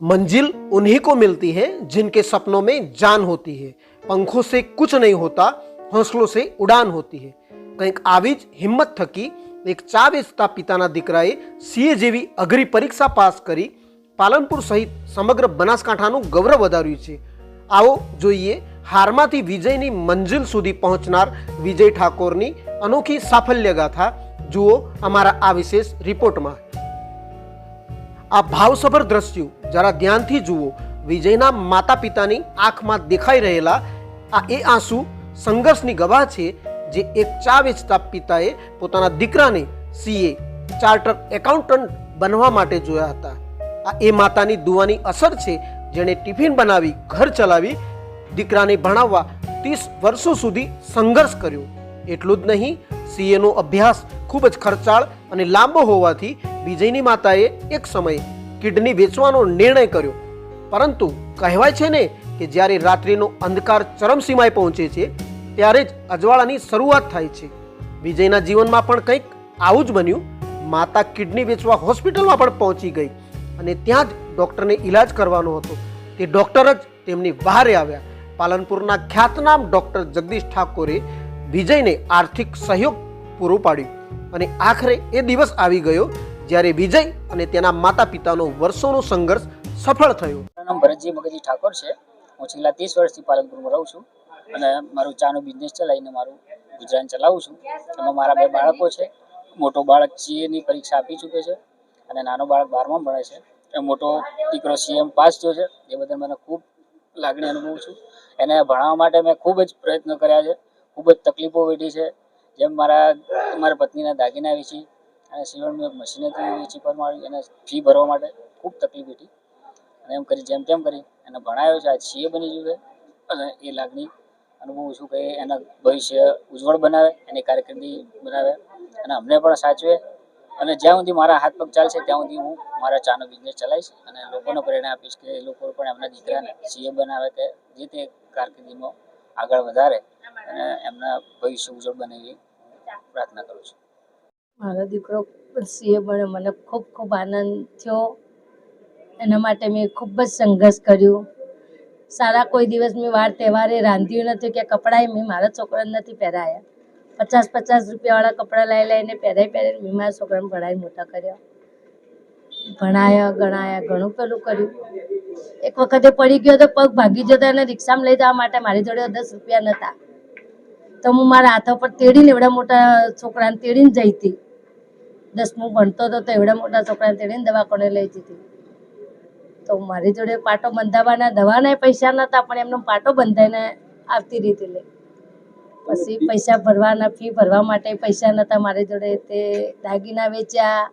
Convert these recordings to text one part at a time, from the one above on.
मंजिल उन्हीं को मिलती है जिनके सपनों में जान होती है। पंखों से कुछ नहीं होता, हौसलों से उड़ान होती है। કંઈક આવી જ હિંમત થકી એક ચા વેચતા પિતાના દીકરાએ સીએ જેવી અઘરી પરીક્ષા પાસ કરી પાલનપુર સહિત સમગ્ર બનાસકાંઠાનું ગૌરવ વધાર્યું છે। આવો જોઈએ હારમાંથી વિજયની મંજિલ સુધી પહોંચનાર વિજય ઠાકોરની અનોખી સાફલ્ય ગાથા। જુઓ અમારા આ વિશેષ રિપોર્ટમાં। આ ભાવસભર દ્રશ્યો જરા ધ્યાનથી જુઓ। વિજયના માતા પિતાની આંખમાં દેખાઈ રહેલા આ એ આંસુ સંઘર્ષની ગવાહ છે, જે એક ચા વેચતા પિતાએ પોતાના દીકરાને સીએ ચાર્ટર એકાઉન્ટન્ટ બનવા માટે જોયા હતા। આ એ માતાની દુઆની અસર છે, જેણે ટિફિન બનાવી ઘર ચલાવી દીકરાને ભણાવવા 30 વર્ષો સુધી સંઘર્ષ કર્યો। એટલું જ નહીં, સીએનો અભ્યાસ ખૂબ જ ખર્ચાળ અને લાંબો હોવાથી વિજયની માતાએ એક સમયે કિડની વેચવાનો નિર્ણય કર્યો। પરંતુ કહેવાય છે ને કે જ્યારે રાત્રિનો અંધકાર ચરમસીમાએ પહોંચે છે ત્યારે જ અજવાળાની શરૂઆત થાય છે। વિજયના જીવનમાં પણ કંઈક આવું જ બન્યું। માતા કિડની વેચવા હોસ્પિટલમાં પણ પહોંચી ગઈ અને ત્યાં જ ડૉક્ટરને ઈલાજ કરવાનો હતો। તે ડૉક્ટર જ તેમની વહારે આવ્યા। પાલનપુરના ખ્યાતનામ ડૉક્ટર જગદીશ ઠાકોરે વિજયને આર્થિક સહયોગ પૂરો પાડ્યો અને આખરે એ દિવસ આવી ગયો જ્યારે વિજય અને તેના માતા પિતાનો વર્ષોનો સંઘર્ષ સફળ થયો। મારું નામ ભરતજી મગજી ઠાકોર છે। હું છેલ્લા 30 વર્ષથી પાલનપુરમાં રહું છું અને મારું ચાનો બિઝનેસ ચલાવીને મારું ગુજરાન ચલાવું છું। એમાં મારા 2 બાળકો છે। મોટો બાળક સીએની પરીક્ષા આપી ચૂક્યો છે અને નાનો બાળક 12માં ભણે છે। એ મોટો દીકરો સીએમ પાસ થયો છે। એ બદલ મને ખૂબ લાગણી અનુભવું છું। એને ભણાવવા માટે મેં ખૂબ જ પ્રયત્નો કર્યા છે, ખૂબ જ તકલીફો વેઠી છે। જેમ મારા પત્નીના દાગીના વેચી અને સીવણનું એક મશીન વેચી પર મારી એને ફી ભરવા માટે ખૂબ તકલીફ વેઠી અને એમ કરી જેમ તેમ કરી એને ભણાવ્યો છે। આજ સીએ બની ગયો છે અને એ લાગણી અનુભવું છું કે એના ભવિષ્ય ઉજ્જવળ બનાવે, એની કારકિર્દી બનાવે અને અમને પણ સાચવે અને જ્યાં સુધી મારા હાથ પગ ચાલશે ત્યાં સુધી હું મારા ચાનો બિઝનેસ ચલાવીશ અને લોકોને પ્રેરણા આપીશ કે એ લોકો પણ એમના દીકરાને સીએ બનાવે કે જે તે કારકિર્દીમાં આગળ વધારે અને એમના ભવિષ્ય ઉજ્જવળ બને એવી પ્રાર્થના કરું છું। મારો દીકરો સીએ બન્યો, મને ખૂબ ખૂબ આનંદ થયો। એના માટે મેં ખૂબ જ સંઘર્ષ કર્યો। સારા કોઈ દિવસ મેં વાર તહેવારે રાંધ્યું નથી કે કપડાં મેં મારા છોકરાને નથી પહેરાયા। 50-50 રૂપિયાવાળા કપડાં લઈને પહેરાઈને મેં મારા છોકરાને ભણાવી મોટા કર્યા, ભણાયા ગણાયા, ઘણું પેલું કર્યું। એક વખતે પડી ગયો તો પગ ભાગી જતો અને રિક્ષામાં લઈ જવા માટે મારી જોડે 10 રૂપિયા નહોતા, તો હું મારા હાથો પર તેડીને એવડા મોટા છોકરાને તેડીને જઈ હતી। 10મું ભણતો હતો તો એવડા મોટા છોકરાને તેડીને દવાખાને લઈ જતી। તો મારી જોડે પાટો બંધાવવાના દવાના પૈસા નહોતા, પણ એમનો પાટો બંધાઈને આવતી રીતે લઈ। પછી પૈસા ભરવાના, ફી ભરવા માટે પૈસા નહોતા મારી જોડે, તે દાગીના વેચ્યા,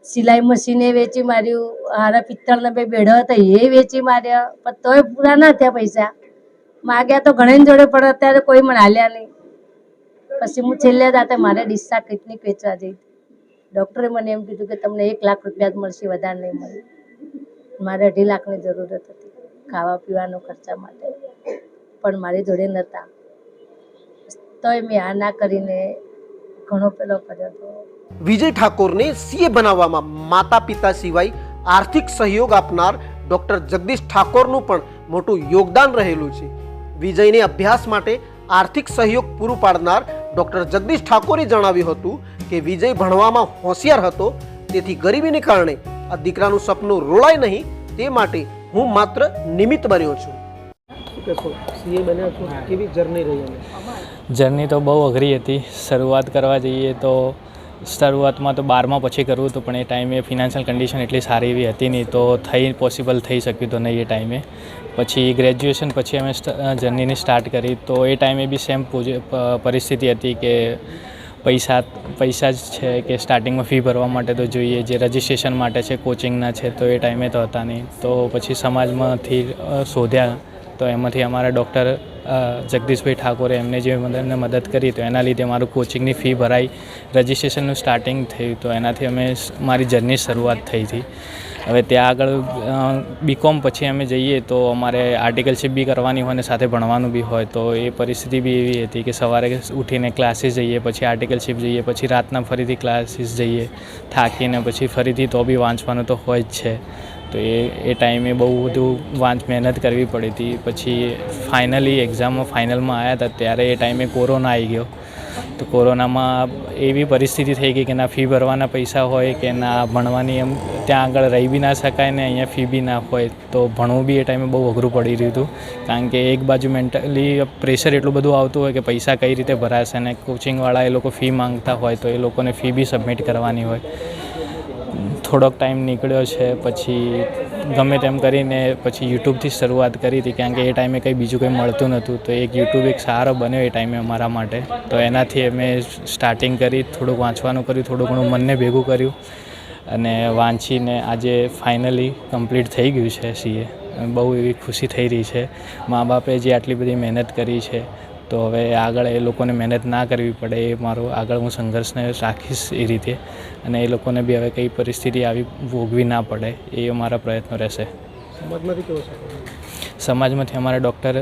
સિલાઈ મશીને વેચી માર્યું, હારા પિત્તળના 2 બેડા હતા એ વેચી માર્યા, પણ તોય પૂરા ના થયા પૈસા। માગ્યા તો ઘણી જોડે પણ અત્યારે કોઈ મને હાલ્યા નહીં। પછી હું છેલ્લે જાતે મારે ડિસ્ચાર્જ કિડની વેચવા જઈ હતી। ડૉક્ટરે મને એમ કીધું કે તમને 1 લાખ રૂપિયા જ મળશે, વધારે નહીં મળે। મારે 2.5 લાખની જરૂરત હતી ખાવા પીવાનો ખર્ચા માટે, પણ મારી જોડે નહોતા, તોય મેં આ ના કરીને ઘણો પેલો કર્યો હતો। વિજય ઠાકોરને સીએ બનાવવામાં માતા પિતા સિવાય આર્થિક સહયોગ આપનાર ડૉક્ટર જગદીશ ઠાકોરનું પણ મોટું યોગદાન રહેલું છે। વિજયને અભ્યાસ માટે આર્થિક સહયોગ પૂરું પાડનાર ડૉક્ટર જગદીશ ઠાકોરે જણાવ્યું હતું કે વિજય ભણવામાં હોશિયાર હતો, તેથી ગરીબીને કારણે આ દીકરાનું સપનું રોળાય નહીં તે માટે હું માત્ર નિમિત્ત બન્યો છું। સીએ બન્યા છો, કેવી જર્ની રહી? જર્ની તો બહુ અઘરી હતી। શરૂઆત કરવા જઈએ તો શરૂઆતમાં તો 12મા પછી કરવું હતું, પણ એ ટાઈમે ફિનાન્શિયલ કન્ડિશન એટલી સારી એવી હતી નહીં, તો પોસિબલ થઈ શક્યું તો નહીં એ ટાઈમે। પછી ગ્રેજ્યુએશન પછી અમે જર્નીની સ્ટાર્ટ કરી, તો એ ટાઈમે બી સેમ પરિસ્થિતિ હતી કે પૈસા જ છે કે સ્ટાર્ટિંગમાં ફી ભરવા માટે તો જોઈએ, જે રજિસ્ટ્રેશન માટે છે, કોચિંગના છે, તો એ ટાઈમે તો હતા નહીં। તો પછી સમાજમાંથી શોધ્યા, તો એમાંથી અમારા ડૉક્ટર જગદીશભાઈ ઠાકોરે એમને જે મદદ કરી, તો એના લીધે મારું કોચિંગની ફી ભરાઈ, રજિસ્ટ્રેશનનું સ્ટાર્ટિંગ થયું, તો એનાથી મારી જર્ની શરૂઆત થઈ હતી। હવે ત્યાં આગળ બીકોમ પછી અમે જઈએ તો અમારે આર્ટિકલશીપ બી કરવાની હોય અને સાથે ભણવાનું બી હોય, તો એ પરિસ્થિતિ બી એવી હતી કે સવારે ઉઠીને ક્લાસીસ જઈએ, પછી આર્ટિકલશીપ જઈએ, પછી રાતના ફરીથી ક્લાસીસ જઈએ, થાકીને પછી ફરીથી તો બી વાંચવાનું તો હોય જ છે। તો એ ટાઈમે બહુ બધું મહેનત કરવી પડી હતી. પછી ફાઇનલી ફાઇનલમાં આવ્યા હતા ત્યારે એ ટાઈમે કોરોના આવી ગયો. તો કોરોનામાં એવી પરિસ્થિતિ થઈ ગઈ કે ના ફી ભરવાના પૈસા હોય કે ના ભણવાની એમ ત્યાં આગળ રહી બી ના શકાય ને અહીંયા ફી બી ના હોય. તો ભણવું બી એ ટાઈમે બહુ અઘરું પડી રહ્યું હતું, કારણ કે એક બાજુ મેન્ટલી પ્રેશર એટલું બધું આવતું હોય કે પૈસા કઈ રીતે ભરાશે, અને કોચિંગવાળા એ લોકો ફી માંગતા હોય તો એ લોકોને ફી બી સબમિટ કરવાની હોય. થોડોક ટાઈમ નીકળ્યો છે, પછી ગમે તેમ કરીને પછી યુટ્યુબથી શરૂઆત કરી હતી, કારણ કે એ ટાઈમે કંઈ બીજું કંઈ મળતું નહોતું. તો યુટ્યુબ એક સહારો બન્યો એ ટાઈમે અમારા માટે. તો એનાથી અમે સ્ટાર્ટિંગ કરી, થોડુંક વાંચવાનું કર્યું, થોડું ઘણું મનને ભેગું કર્યું અને વાંચીને આજે ફાઇનલી કમ્પ્લીટ થઈ ગયું છે CA. બહુ એવી ખુશી થઈ રહી છે. મા બાપે જે આટલી બધી મહેનત કરી છે, તો હવે આગળ એ લોકોને મહેનત ના કરવી પડે એ મારો આગળ હું સંઘર્ષને રાખીશ એ રીતે, અને એ લોકોને બી હવે કઈ પરિસ્થિતિ આવી ભોગવી ના પડે એ અમારા પ્રયત્નો રહેશે. સમાજમાંથી અમારા ડૉક્ટર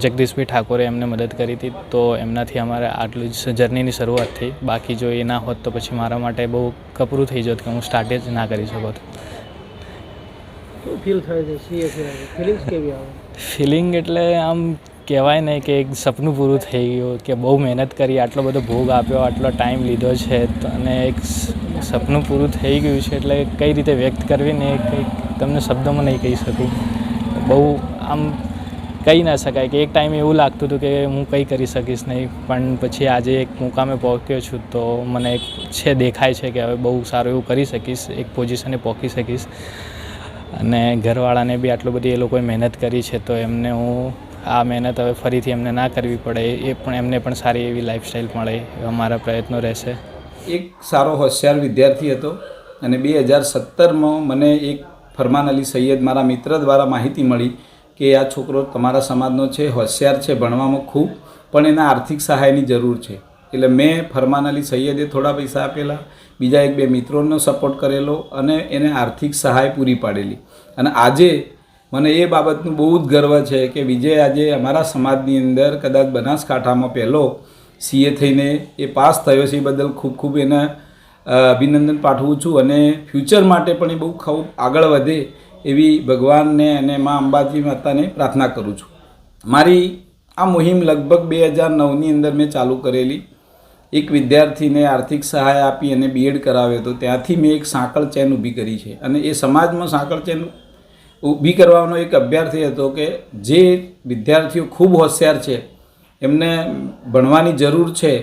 જગદીશભાઈ ઠાકોરે એમને મદદ કરી હતી, તો એમનાથી અમારે આટલી જ જર્નીની શરૂઆત થઈ. બાકી જો એ ના હોત તો પછી મારા માટે બહુ કપરું થઈ જત કે હું સ્ટાર્ટ જ ના કરી શકત. ફિલિંગ એટલે આમ કહેવાય ને કે એક સપનું પૂરું થઈ ગયું, કે બહુ મહેનત કરી, આટલો બધો ભોગ આપ્યો, આટલો ટાઈમ લીધો છે, અને એક સપનું પૂરું થઈ ગયું છે. એટલે કઈ રીતે વ્યક્ત કરવી ને કંઈક તમને શબ્દોમાં નહીં કહી શકું. બહુ આમ કહી ના શકાય કે એક ટાઈમે એવું લાગતું હતું કે હું કંઈ કરી શકીશ નહીં, પણ પછી આજે એક મુકામે પહોંચ્યો છું તો મને એક દેખાય છે કે હવે બહુ સારું એવું કરી શકીશ, એક પોઝિશને પહોંચી શકીશ. અને ઘરવાળાને બી આટલું બધી એ લોકોએ મહેનત કરી છે, તો એમને હું આ મહેનત હવે ફરીથી એમને ના કરવી પડે, એમને પણ સારી એવી લાઈફસ્ટાઈલ મળે એવા મારા પ્રયત્નો રહેશે. એક સારો હોશિયાર વિદ્યાર્થી હતો, અને 2017માં મને એક ફરમાન અલી સૈયદ મારા મિત્ર દ્વારા માહિતી મળી કે આ છોકરો તમારા સમાજનો છે, હોશિયાર છે, ભણવામાં ખૂબ, પણ એના આર્થિક સહાયની જરૂર છે. એટલે મેં ફરમાન અલી સૈયદે થોડા પૈસા આપેલા, બીજા 1-2 મિત્રોનો સપોર્ટ કરેલો અને એને આર્થિક સહાય પૂરી પાડેલી. અને આજે મને એ બાબતનું બહુ જ ગર્વ છે કે વિજય આજે અમારા સમાજની અંદર કદાચ બનાસકાંઠામાં પહેલો CA થઈને એ પાસ થયો છે. એ બદલ ખૂબ ખૂબ એને અભિનંદન પાઠવું છું, અને ફ્યુચર માટે પણ એ બહુ ખૂબ આગળ વધે એવી ભગવાનને અને મા અંબાજી માતાને પ્રાર્થના કરું છું. મારી આ મુહિમ લગભગ 2009ની અંદર મેં ચાલુ કરેલી. એક વિદ્યાર્થીને આર્થિક સહાય આપી અને B.Ed કરાવ્યો હતો. ત્યાંથી મેં એક સાંકળ ચેન ઊભી કરી છે, અને એ સમાજમાં સાંકળ ચેન ઊભી કરવાનો એક અભ્યાસ એ હતો કે જે વિદ્યાર્થીઓ ખૂબ હોશિયાર છે, એમને ભણવાની જરૂર છે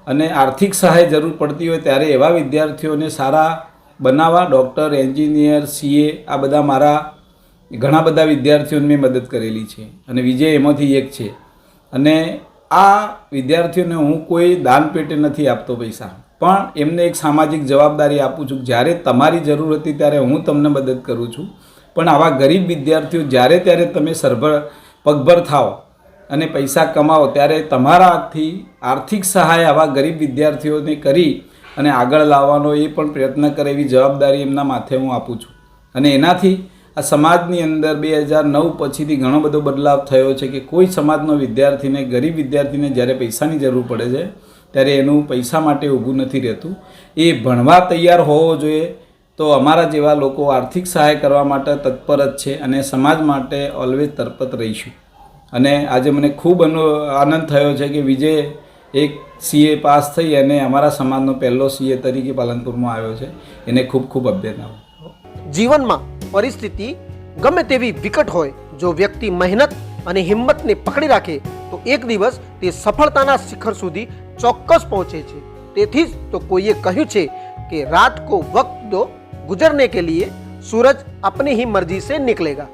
અને આર્થિક સહાય જરૂર પડતી હોય, ત્યારે એવા વિદ્યાર્થીઓને સારા બનાવવા ડૉક્ટર, એન્જિનિયર, CA આ બધા મારા ઘણા બધા વિદ્યાર્થીઓને મેં મદદ કરેલી છે, અને વિજય એમાંથી એક છે. અને આ વિદ્યાર્થીઓને હું કોઈ દાન પેટે નથી આપતો પૈસા, પણ એમને એક સામાજિક જવાબદારી આપું છું. જ્યારે તમારી જરૂર હતી ત્યારે હું તમને મદદ કરું છું, પણ આવા ગરીબ વિદ્યાર્થીઓ જ્યારે ત્યારે તમે પગભર થાઓ અને પૈસા કમાઓ, ત્યારે તમારા હાથથી આર્થિક સહાય આવા ગરીબ વિદ્યાર્થીઓને કરી અને આગળ લાવવાનો એ પણ પ્રયત્ન કરે એવી જવાબદારી એમના માથે હું આપું છું. અને એનાથી આ સમાજની અંદર 2009 પછીથી ઘણો બધો બદલાવ થયો છે કે કોઈ સમાજનો વિદ્યાર્થીને, ગરીબ વિદ્યાર્થીને જ્યારે પૈસાની જરૂર પડે છે ત્યારે એનું પૈસા માટે ઊભું નથી રહેતું. એ ભણવા તૈયાર હોવો જોઈએ. તો અમારા જેવા લોકો આર્થિક સહાય કરવા માટે તત્પર જ છે, અને સમાજ માટે ઓલવેઝ તરપત રહીશું. અને આજે મને ખૂબ આનંદ થયો છે કે વિજય એક CA પાસ થઈ અને અમારા સમાજનો પહેલો CA તરીકે પાલનપુરમાં આવ્યો છે. એને ખૂબ ખૂબ અભિનંદન. જીવનમાં પરિસ્થિતિ ગમે તેવી વિકટ હોય, જો વ્યક્તિ મહેનત અને હિંમતને પકડી રાખે તો એક દિવસ તે સફળતાના શિખર સુધી ચોક્કસ પહોંચે છે. તેથી જ તો કોઈએ કહ્યું છે કે રાત કો વક્ત દો, गुजरने के लिए सूरज अपनी ही मर्जी से निकलेगा.